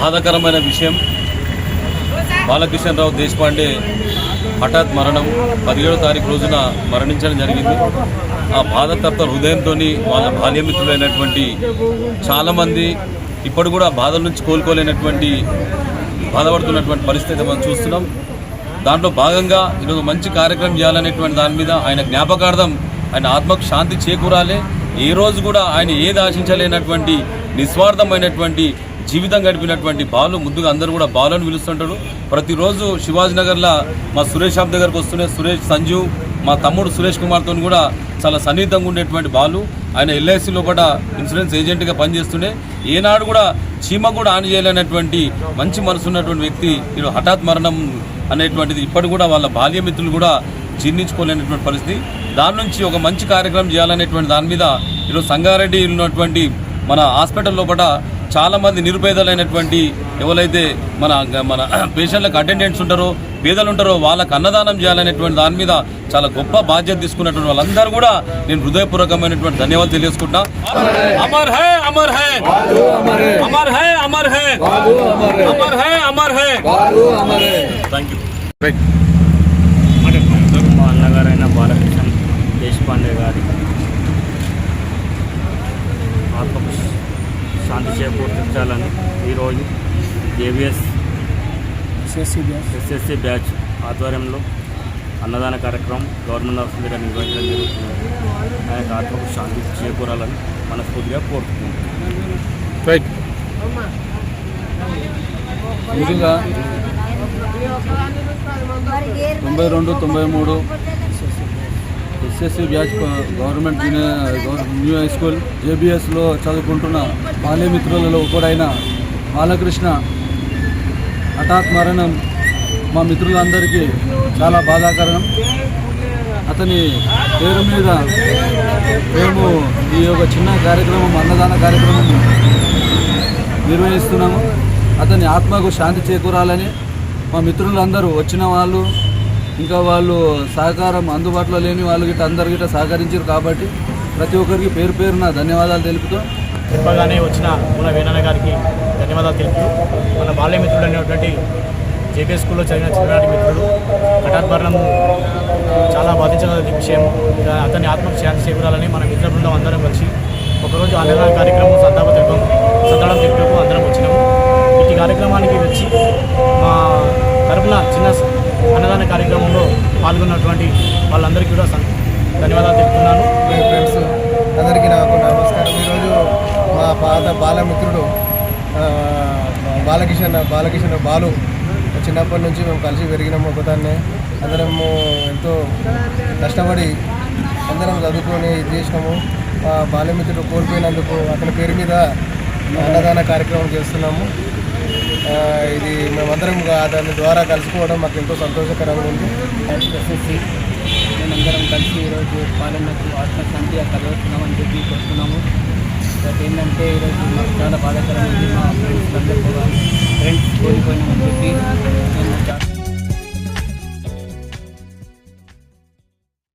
బాధాకరమైన విషయం, బాలకిషన్ రావు దేశపాండే హఠాత్ మరణం 17వ తారీఖు రోజున మరణించడం జరిగింది. ఆ బాధతప్త హృదయంతో వాళ్ళ బాల్యమిత్రులైనటువంటి చాలామంది ఇప్పుడు కూడా బాధల నుంచి కోలుకోలేనటువంటి బాధపడుతున్నటువంటి పరిస్థితి మనం చూస్తున్నాం. దాంట్లో భాగంగా ఈరోజు మంచి కార్యక్రమం చేయాలనేటువంటి దాని మీద ఆయన జ్ఞాపకార్థం ఆయన ఆత్మకు శాంతి చేకూరాలి. ఏ రోజు కూడా ఆయన ఏది ఆశించలేనటువంటి నిస్వార్థమైనటువంటి జీవితం గడిపినటువంటి బాలు, ముందుగా అందరూ కూడా బాలు అని పిలుస్తుంటారు. ప్రతిరోజు శివాజీనగర్లో మా సురేష్ షాప్ దగ్గరకు వస్తూనే సురేష్, సంజీవ్, మా తమ్ముడు సురేష్ కుమార్తో కూడా చాలా సన్నిహితంగా ఉండేటువంటి బాలు. ఆయన ఎల్ఐసి లోపల ఇన్సూరెన్స్ ఏజెంట్గా పనిచేస్తుండే. ఏనాడు కూడా చీమ కూడా ఆన్ చేయలేనటువంటి మంచి మనసు ఉన్నటువంటి వ్యక్తి ఈరోజు హఠాత్ మరణం అనేటువంటిది ఇప్పటి కూడా వాళ్ళ బాల్యమిత్రులు కూడా జీర్ణించుకోలేనటువంటి పరిస్థితి. దాని నుంచి ఒక మంచి కార్యక్రమం చేయాలనేటువంటి దాని మీద ఈరోజు సంగారెడ్డి ఉన్నటువంటి మన హాస్పిటల్ లోపల చాలామంది నిరుపేదలైనటువంటి ఎవరైతే మన మన పేషెంట్లకు అటెండెంట్స్ ఉంటారో, పేదలు ఉంటారో వాళ్ళకు అన్నదానం చేయాలనేటువంటి దాని మీద చాలా గొప్ప బాధ్యత తీసుకున్నటువంటి వాళ్ళందరూ కూడా నేను హృదయపూర్వకమైనటువంటి ధన్యవాదాలు తెలియజేసుకుంటా. Amar high Amar high Amar high Amar high Amar high Amar high. Thank you. మా అన్నగారైన బాలకిషన్ దేశపాండే గారి ఆత్మకు శాంతి చేకూర్చాలని ఈరోజు జేబీఎస్ ఎస్ఎస్సి బ్యాచ్ ఆధ్వర్యంలో అన్నదాన కార్యక్రమం గవర్నమెంట్ ఆఫ్ ఇండియా నిర్వహించడం జరుగుతుంది. ఆయన ఆత్మకు శాంతి చేకూరాలని మనస్ఫూర్తిగా కోరుతున్నాం. ముందుగా 92-93 SSC batch government new high school జేబీఎస్లో చదువుకుంటున్న బాల్యమిత్రులలో ఒకడైన బాలకృష్ణ హఠాత్ మరణం మా మిత్రులందరికీ చాలా బాధాకరం. అతని పేరు మీద మేము ఈ యొక్క చిన్న కార్యక్రమం, అన్నదాన కార్యక్రమం నిర్వహిస్తున్నాము. అతని ఆత్మకు శాంతి చేకూరాలని మా మిత్రులందరూ వచ్చిన వాళ్ళు, ఇంకా వాళ్ళు సహకారం అందుబాటులో లేని వాళ్ళు గిట్ట అందరు గిట్ట సహకరించారు. కాబట్టి ప్రతి ఒక్కరికి పేరు పేరున ధన్యవాదాలు తెలుపుతూ, చెప్పగానే వచ్చిన మన వీణన్న గారికి ధన్యవాదాలు తెలుపుతూ, మన బాల్యమిత్రుడు అనేటువంటి జేబీఎస్ స్కూల్లో చదివిన చిన్ననాటి మిత్రుడు హఠాత్ మరణం చాలా బాధించగల విషయం. అతని ఆత్మకు శాంతి చేకూరాలని మన మిత్ర బృందం అందరం కలిసి ఒకరోజు అన్నదాన కార్యక్రమం సంతాపం తెలుపుకు అందరం వచ్చినాము. ఈ కార్యక్రమానికి వచ్చి మా తరపున చిన్న అన్నదాన కార్యక్రమంలో పాల్గొన్నటువంటి వాళ్ళందరికీ కూడా ధన్యవాదాలు తెలుపుతున్నాను. ఫ్రెండ్స్ అందరికీ నాకు నమస్కారం. ఈరోజు మా పాత బాలమిత్రుడు బాలకిషన్ బాలు చిన్నప్పటి నుంచి మేము కలిసి పెరిగినాము. ఒకదాన్నే అందరము ఎంతో కష్టపడి అందరం చదువుకొని ఇది చేసినాము. బాల్యమిత్రుడు కోల్పోయినందుకు అతని పేరు మీద అన్నదాన కార్యక్రమం చేస్తున్నాము. ఇది మేమందరం దాని ద్వారా కలుసుకోవడం మాకు ఎంతో సంతోషకరంగా ఉంది. ఎస్ఎస్సి మేమందరం కలిసి ఈరోజు పాలనకు ఆత్మశాంతి కలుగుతున్నామని చెప్పి కోరుతున్నాము. ఏంటంటే ఈరోజు మాకు చాలా బాధాకరమైంది. మా ఫ్రెండ్స్ అందరూ